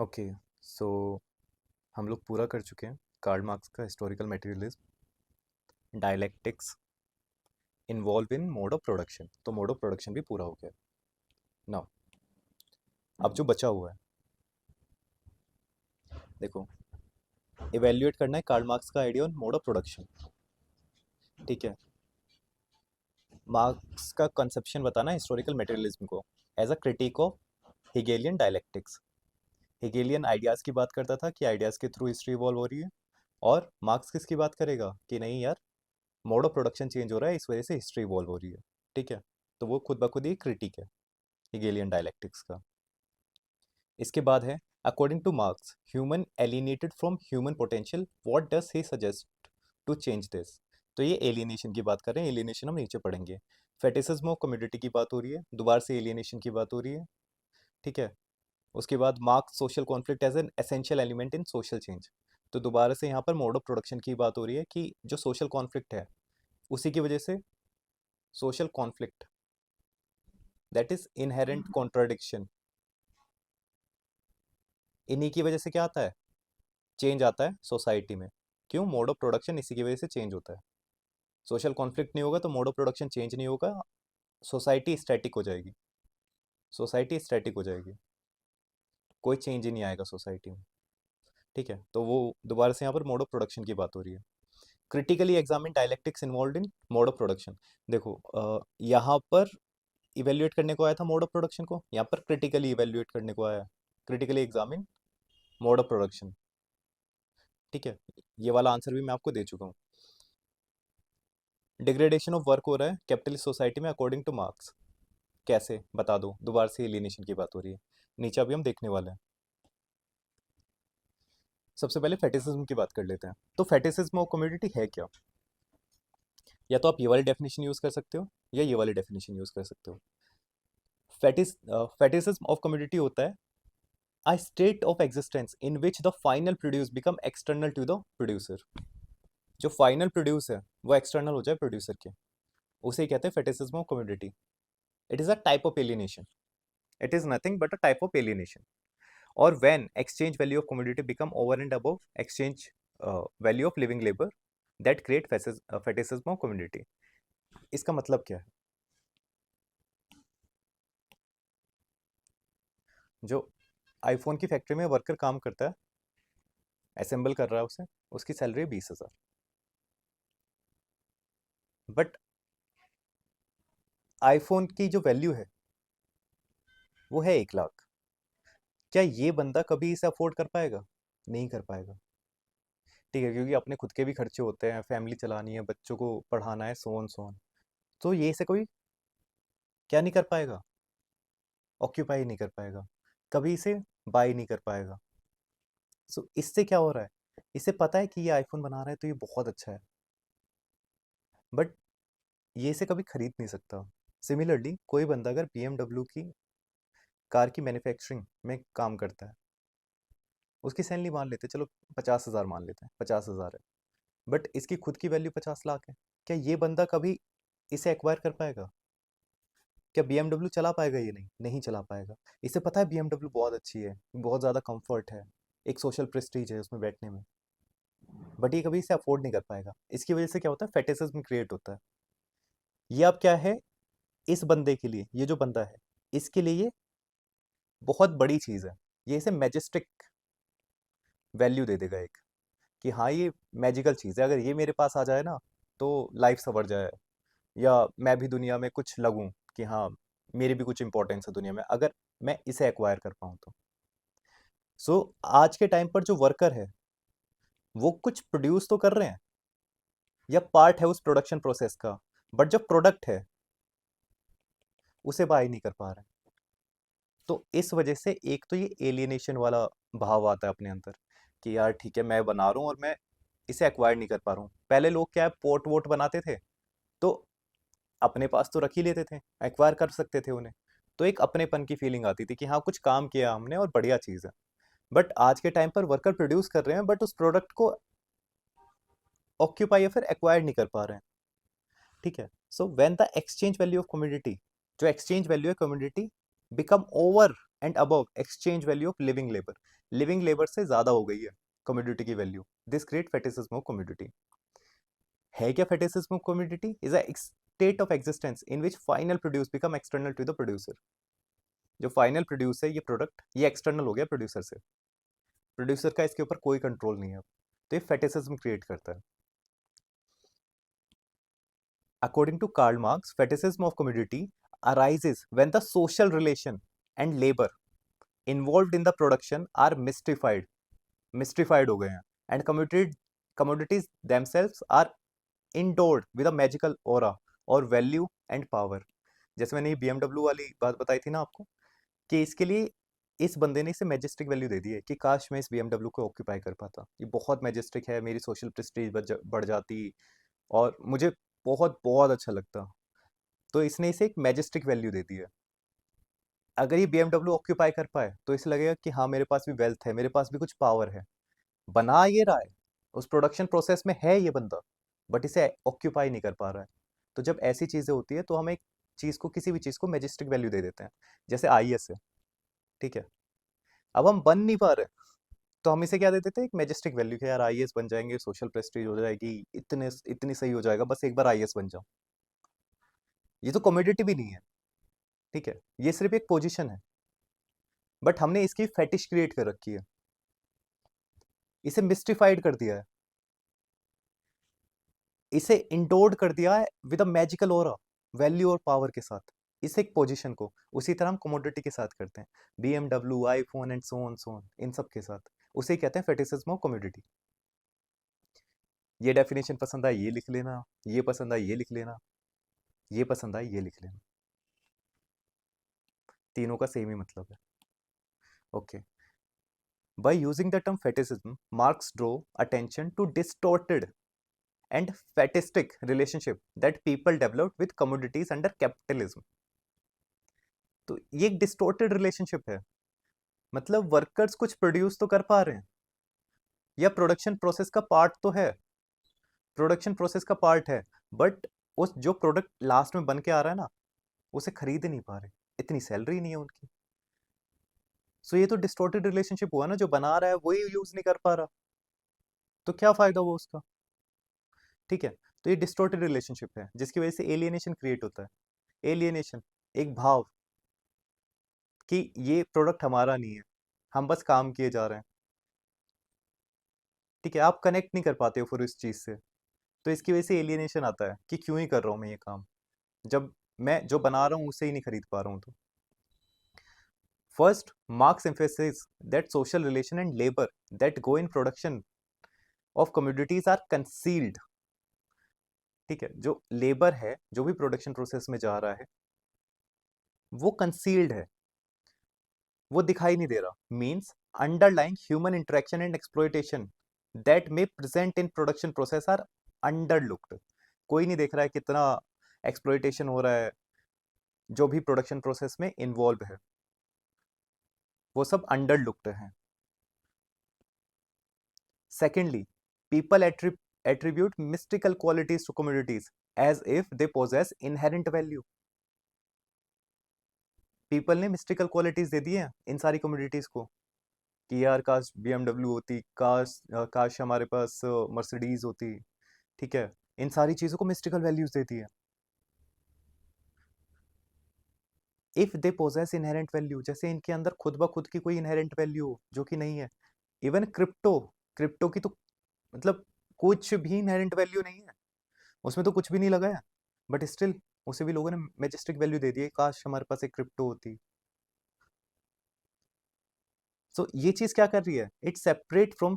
Okay, सो हम लोग पूरा कर चुके हैं कार्ल मार्क्स का historical materialism, dialectics involve in mode of production. तो मोड ऑफ प्रोडक्शन भी पूरा हो गया। नाउ अब जो बचा हुआ है, देखो, इवेल्युएट करना है कार्ल मार्क्स का idea on mode of production. ठीक है, मार्क्स का कंसेप्शन बताना है हिस्टोरिकल मटेरियलिज्म को as a critique of Hegelian dialectics. Hegelian ideas की बात करता था कि आइडियाज़ के थ्रू हिस्ट्री इवॉल्व हो रही है, और मार्क्स किसकी बात करेगा कि नहीं यार, मोड ऑफ प्रोडक्शन चेंज हो रहा है, इस वजह से हिस्ट्री इवॉल्व हो रही है। ठीक है, तो वो खुद ब खुद ही क्रिटिक है हेगेलियन डायलेक्टिक्स का। इसके बाद है, according to Marx human alienated from human potential, what does he suggest to change this. तो ये एलिनेशन की बात कर रहे हैं, एलिनेशन हम नीचे पढ़ेंगे। फेटिसिज्म ऑफ कम्युनिटी की बात हो रही है, दोबारा से एलिनेशन की बात हो रही है। ठीक है, उसके बाद Marx social conflict as an essential element in social change. तो दोबारा से यहाँ पर मोड ऑफ प्रोडक्शन की बात हो रही है कि जो सोशल कॉन्फ्लिक्ट है, उसी की वजह से social conflict, that is inherent contradiction, इन्हीं की वजह से क्या आता है, चेंज आता है सोसाइटी में। क्यों? मोड ऑफ प्रोडक्शन इसी की वजह से चेंज होता है। सोशल कॉन्फ्लिक्ट नहीं होगा तो मोड ऑफ प्रोडक्शन चेंज नहीं होगा, सोसाइटी स्टैटिक हो जाएगी, सोसाइटी स्टैटिक हो जाएगी, कोई चेंज ही नहीं आएगा सोसाइटी में। ठीक है, तो वो दोबारा से यहाँ पर मोड ऑफ प्रोडक्शन की बात हो रही है। Critically examine dialectics involve in mode of production. देखो, यहाँ पर इवेल्युएट करने को आया था मोड ऑफ प्रोडक्शन को, यहाँ पर क्रिटिकली इवेल्युएट करने को आया है, critically examine mode of production. ठीक है, ये वाला आंसर भी मैं आपको दे चुका हूँ। डिग्रेडेशन ऑफ वर्क हो रहा है कैपिटलिस्ट सोसाइटी में अकॉर्डिंग टू मार्क्स, कैसे बता दो, दोबारा से एलिनेशन की बात हो रही है, नीचे अभी हम देखने वाले हैं। सबसे पहले फेटिसिज्म की बात कर लेते हैं। तो फेटिसिज्म ऑफ कम्युनिटी है क्या? या तो आप ये वाली डेफिनेशन यूज कर सकते हो, या ये वाली डेफिनेशन यूज कर सकते हो। फेटिसिज्म ऑफ कम्युनिटी होता है a state of existence in which the final produce become external to the producer। जो फाइनल प्रोड्यूस है वो एक्सटर्नल हो जाए प्रोड्यूसर के, उसे ही कहते हैं fetishism of community. It is a type of alienation, it is nothing but a type of alienation. और when exchange value of community become over and above exchange value of living labour, that create fetishism of community. इसका मतलब क्या है? जो iPhone की factory में worker काम करता है, असेंबल कर रहा है उसे, उसकी सैलरी 20,000, बट आईफोन की जो वैल्यू है वो है 1 लाख। क्या ये बंदा कभी इसे अफोर्ड कर पाएगा? नहीं कर पाएगा। ठीक है, क्योंकि अपने खुद के भी खर्चे होते हैं, फैमिली चलानी है, बच्चों को पढ़ाना है, सोन सोन। तो ये इसे कोई क्या नहीं कर पाएगा, ऑक्यूपाई नहीं कर पाएगा, कभी इसे बाय नहीं कर पाएगा। सो इससे क्या हो रहा है, इसे पता है कि ये आईफोन बना रहा है तो ये बहुत अच्छा है, बट ये इसे कभी खरीद नहीं सकता। सिमिलरली कोई बंदा अगर BMW की कार की मैन्युफैक्चरिंग में काम करता है, उसकी सैलरी मान लेते हैं, चलो 50,000 मान लेते हैं, 50,000 है, बट इसकी खुद की वैल्यू 50 लाख है। क्या ये बंदा कभी इसे एक्वायर कर पाएगा? क्या BMW चला पाएगा? ये नहीं, नहीं चला पाएगा। इसे पता है BMW बहुत अच्छी है, बहुत ज़्यादा कंफर्ट है, एक सोशल प्रेस्टीज है उसमें बैठने में, बट ये कभी इसे अफोर्ड नहीं कर पाएगा। इसकी वजह से क्या होता है, फेटिसिज्म क्रिएट होता है। ये अब क्या है, इस बंदे के लिए, ये जो बंदा है, इसके लिए ये बहुत बड़ी चीज़ है, ये इसे मैजेस्टिक वैल्यू दे देगा एक, कि हाँ ये मैजिकल चीज़ है, अगर ये मेरे पास आ जाए ना तो लाइफ संवर जाए, या मैं भी दुनिया में कुछ लगूं, कि हाँ मेरी भी कुछ इंपॉर्टेंस है दुनिया में, अगर मैं इसे एक्वायर कर पाऊँ तो। सो आज के टाइम पर जो वर्कर है वो कुछ प्रोड्यूस तो कर रहे हैं, या पार्ट है उस प्रोडक्शन प्रोसेस का, बट जो प्रोडक्ट है उसे बाय नहीं कर पा रहे हैं। तो इस वजह से एक तो ये एलियनेशन वाला भाव आता है अपने अंदर, कि यार ठीक है मैं बना रहा हूँ और मैं इसे एक्वायर नहीं कर पा रहा हूँ। पहले लोग क्या है, पोर्ट वोट बनाते थे, तो अपने पास तो रख ही लेते थे, एक्वायर कर सकते थे उन्हें, तो एक अपनेपन की फीलिंग आती थी कि हाँ कुछ काम किया हमने और बढ़िया चीज़ है। बट आज के टाइम पर वर्कर प्रोड्यूस कर रहे हैं, बट उस प्रोडक्ट को ऑक्यूपाई या फिर एक्वायर नहीं कर पा रहे हैं। ठीक है, so when the exchange value of community, जो एक्सचेंज वैल्यू है community, become over and above exchange value of living labour, living labour से ज्यादा हो गई है कमोडिटी की value, this create fetishism of commodity. है क्या fetishism of commodity? Is a state of existence in which final produce become external to the producer. जो final produce है ये प्रोडक्ट, ये एक्सटर्नल हो गया प्रोड्यूसर से, प्रोड्यूसर का इसके ऊपर कोई कंट्रोल नहीं है अब। तो ये फेटिसिज्म क्रिएट करता है। According to Karl Marx, fetishism of commodity arises when the social relation and labor involved in the production are mystified, mystified हो गए हैं, and commodities themselves are endowed with a magical aura और value and power। जैसे मैंने ये BMW वाली बात बताई थी ना आपको, कि इसके लिए इस बंदे ने इसे मैजेस्टिक वैल्यू दे दी है कि काश मैं इस BMW को ऑक्यूपाई कर पाता, ये बहुत मैजेस्टिक है, मेरी सोशल प्रेस्टीज बढ़ जाती और मुझे बहुत बहुत अच्छा लगता। तो इसने इसे एक मैजेस्टिक वैल्यू दे दी है। अगर ये BMW ऑक्यूपाई कर पाए तो इसे लगेगा कि हाँ मेरे पास भी वेल्थ है, मेरे पास भी कुछ पावर है, बना ये रहा है, उस प्रोडक्शन प्रोसेस में है ये बंदा, बट इसे ऑक्यूपाई नहीं कर पा रहा है। तो जब ऐसी चीजें होती है तो हम एक चीज को, किसी भी चीज को मैजेस्टिक वैल्यू दे देते हैं। जैसे IS है, ठीक है, अब हम बन नहीं पा रहे, तो हम इसे क्या दे देते हैं? एक मैजेस्टिक वैल्यू कि यार IS बन जाएंगे, सोशल प्रेस्टीज हो जाएगी, इतने इतनी सही हो जाएगा, बस एक बार IS बन जाओ। ये तो कमोडिटी भी नहीं है, ठीक है, ये सिर्फ एक पोजीशन है, बट हमने इसकी फेटिश क्रिएट कर रखी है, इसे मिस्टिफाइड कर दिया है, इसे इंडोर्ड कर दिया है with a magical aura, value और पावर के साथ, इस एक पोजीशन को। उसी तरह हम कमोडिटी के साथ करते हैं, BMW, iPhone and so on, इन सब के साथ। उसे कहते हैं फेटिसिज्म ऑफ कमोडिटी। ये डेफिनेशन पसंद आए ये लिख लेना, ये पसंद आए ये लिख लेना, ये पसंद आए ये लिख लेना, तीनों का सेम ही मतलब है। Okay, by using the term fetishism, Marx drew attention to distorted and fetishistic relationship that people developed with commodities under capitalism। तो ये एक डिस्टोर्टेड रिलेशनशिप है, मतलब वर्कर्स कुछ प्रोड्यूस तो कर पा रहे हैं, या प्रोडक्शन प्रोसेस का पार्ट तो है, प्रोडक्शन प्रोसेस का पार्ट है, बट उस जो प्रोडक्ट लास्ट में बन के आ रहा है ना, उसे खरीद नहीं पा रहे, इतनी सैलरी नहीं है उनकी। सो ये तो डिस्टोर्टेड रिलेशनशिप हुआ ना, जो बना रहा है वही यूज नहीं कर पा रहा, तो क्या फायदा हुआ उसका? ठीक है, तो ये डिस्टोर्टेड रिलेशनशिप है जिसकी वजह से एलियनेशन क्रिएट होता है। एलियनेशन, एक भाव कि ये प्रोडक्ट हमारा नहीं है, हम बस काम किए जा रहे हैं, ठीक है, आप कनेक्ट नहीं कर पाते हो फिर इस चीज से, तो इसकी वजह से एलियनेशन आता है कि क्यों ही कर रहा हूँ मैं ये काम, जब मैं जो बना रहा हूँ उसे ही नहीं खरीद पा रहा हूँ। तो first, Marx emphasis that social relation and labour that go in production of communities are concealed. ठीक है, जो लेबर है जो भी प्रोडक्शन प्रोसेस में जा रहा है वो कंसील्ड है, वो दिखाई नहीं दे रहा। Means underlying human interaction and exploitation that may present in production process are underlooked. कोई नहीं देख रहा है कितना एक्सप्लॉयटेशन हो रहा है, जो भी प्रोडक्शन प्रोसेस में इन्वॉल्व है वो सब अंडरलुक्ड है। Secondly, people attribute mystical qualities to commodities as if they possess inherent value। People ने मिस्टिकल क्वालिटीज दे दी हैं इन सारी कम्युनिटीज को कि यार काश BMW होती, काश हमारे पास मर्सिडीज होती, ठीक है, इन सारी चीजों को मिस्टिकल वैल्यूज देती है। If they possess inherent value, जैसे इनके अंदर खुद ब खुद की कोई इनहेरेंट वैल्यू हो जो कि नहीं है। इवन क्रिप्टो, क्रिप्टो की तो मतलब कुछ भी इनहेरेंट वैल्यू नहीं है, उसमें तो कुछ भी नहीं लगा है, बट स्टिल उसे भी लोगों ने मैजेस्टिक वैल्यू दे दी है, काश हमारे पास एक क्रिप्टो होती। सो ये चीज क्या कर रही है? It separate from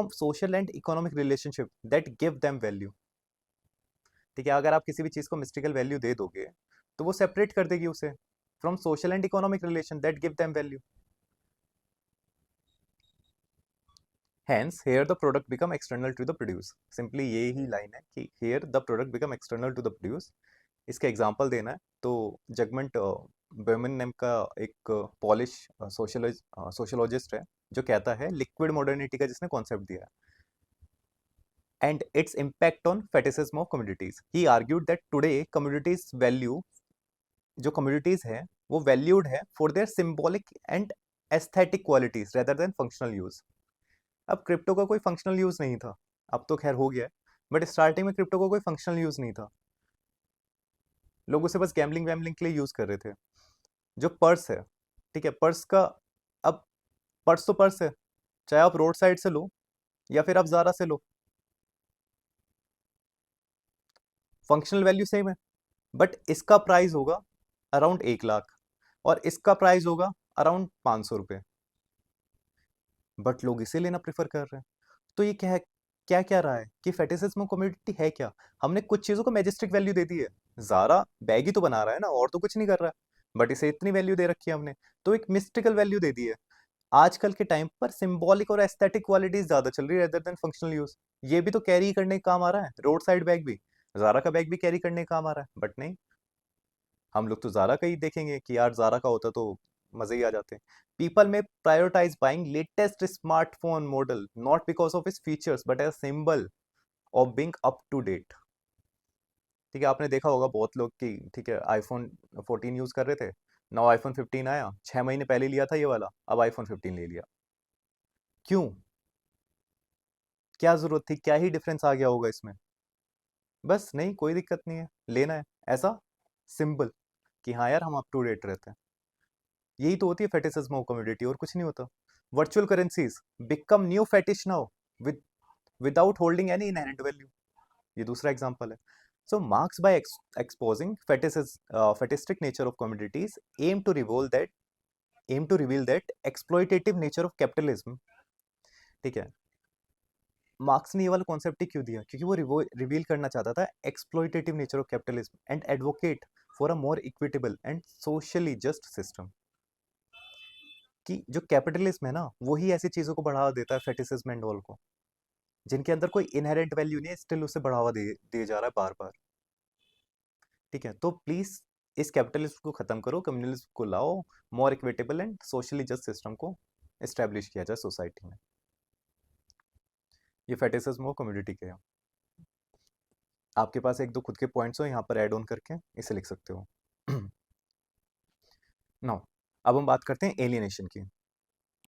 social and economic relationship that give them value. ठीक है, अगर आप किसी भी चीज को मिस्टिकल वैल्यू दे दोगे तो वो सेपरेट कर देगी उसे from social and economic relation that give them value. Hence, here the product become external to the produce। Simply ये ही लाइन है कि here the product become external to the produce। इसका एग्जांपल देना है तो जगमंट बर्मन नेम का एक पॉलिश सोशोलॉजिस्ट है जो कहता है लिक्विड मॉडर्निटी का जिसने कॉन्सेप्ट दिया and its impact on फेटिसिज्म of communities. He argued that today communities value, जो कम्युनिटीज है वो वैल्यूड है for their symbolic and aesthetic qualities rather than functional use. अब क्रिप्टो का कोई फंक्शनल यूज नहीं था, अब तो खैर हो गया है, बट स्टार्टिंग में क्रिप्टो का कोई फंक्शनल यूज नहीं था। लोग उसे बस गैम्बलिंग वैम्बलिंग के लिए यूज कर रहे थे। जो पर्स है, ठीक है, पर्स का, अब पर्स तो पर्स है, चाहे आप रोड साइड से लो या फिर आप जारा से लो, फंक्शनल वैल्यू सेम है। बट इसका प्राइस होगा अराउंड 1 लाख और इसका प्राइस होगा अराउंड 500 रुपये, बट लोग इसे लेना प्रेफर कर रहे हैं। तो ये क्या है, क्या क्या रहा है कि फेटिसिज्म कम्युनिटी है क्या? हमने कुछ चीजों को मैजेस्टिक वैल्यू दे दी है। जारा बैग ही तो बना रहा है ना, और तो कुछ नहीं कर रहा है, बट इसे इतनी वैल्यू दे रखी है हमने, तो एक मिस्टिकल वैल्यू दे दी है। आजकल के टाइम पर सिंबॉलिक और एस्थेटिक क्वालिटीज ज्यादा चल रही है रेदर देन फंक्शनल यूज। ये भी तो कैरी करने का काम आ रहा है, रोड साइड बैग भी, जारा का बैग भी कैरी करने का काम आ रहा है, बट नहीं, हम लोग तो जारा का ही देखेंगे कि यार जारा का होता तो मजे ही आ जाते। पीपल में prioritize buying latest smartphone model not because of its features but as symbol of being up to date. ठीक है, आपने देखा होगा बहुत लोग की, ठीक है, आईफोन 14 यूज कर रहे थे, नाउ आईफोन 15 आया, 6 महीने पहले लिया था ये वाला, अब आईफोन 15 ले लिया। क्यों? क्या जरूरत थी, क्या ही डिफरेंस आ गया होगा इसमें? बस नहीं, कोई दिक्कत नहीं है, लेना है ऐसा सिंबल कि हाँ यार हम अप टू डेट रहते हैं। यही तो होती है फेटिसिज्म ऑफ कम्युनिटी, और कुछ नहीं होता। Virtual currencies become new fetish now with without holding any inherent value. ये दूसरा एग्जांपल है। So Marx by exposing fetishistic nature of communities aim to reveal that exploitative nature of capitalism। ठीक है, marks ने ये वाला कॉन्सेप्ट ही क्यों दिया? क्योंकि वो रिवील करना चाहता था exploitative nature of capitalism and advocate for a more equitable and socially just system. कि जो कैपिटलिज्म है ना, वही ऐसी चीजों को बढ़ावा देता है, फेटिसिज्म एंड ऑल को, जिनके अंदर कोई इनहेरेंट वैल्यू नहीं है, स्टिल उसे बढ़ावा दिए जा रहा है बार बार। ठीक है, तो प्लीज इस कैपिटलिज्म को खत्म करो, कम्युनलिज्म को लाओ, मोर equitable and socially just system को एस्टेब्लिश किया जाए सोसाइटी में। ये फेटिसिज्म और कम्युनिटी के हैं। आपके पास एक दो खुद के पॉइंट्स हो यहाँ पर ऐड ऑन करके इसे लिख सकते हो। नाउ अब हम बात करते हैं एलियनेशन की।